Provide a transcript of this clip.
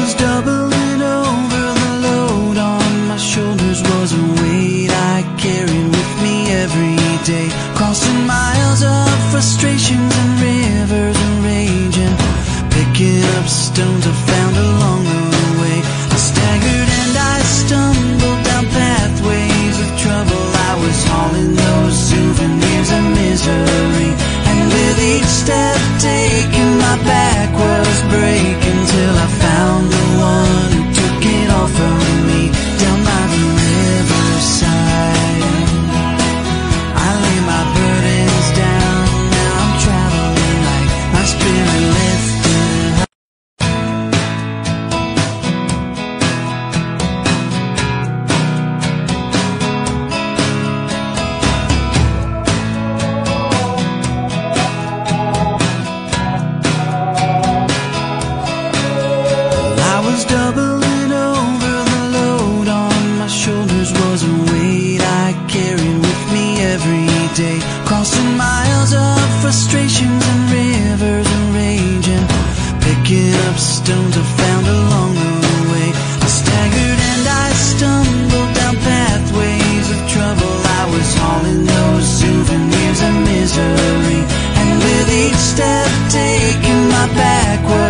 was doubling over, the load on my shoulders was a weight I carried with me every day. Crossing miles of frustrations and rivers of raging, picking up stones I found along the way. I staggered and I stumbled down pathways of trouble. I was hauling those souvenirs of misery, and with each step taken my back was breaking, till I found the one who took it all from me down by the riverside. I lay my burdens down, now I'm traveling like my spirit lifted high. I was doubling over, the load on my shoulders was a weight I carried with me every day. Crossing miles of frustrations and rivers of raging, picking up stones I found along the way. I staggered and I stumbled down pathways of trouble. I was hauling those souvenirs of misery, and with each step taken my back was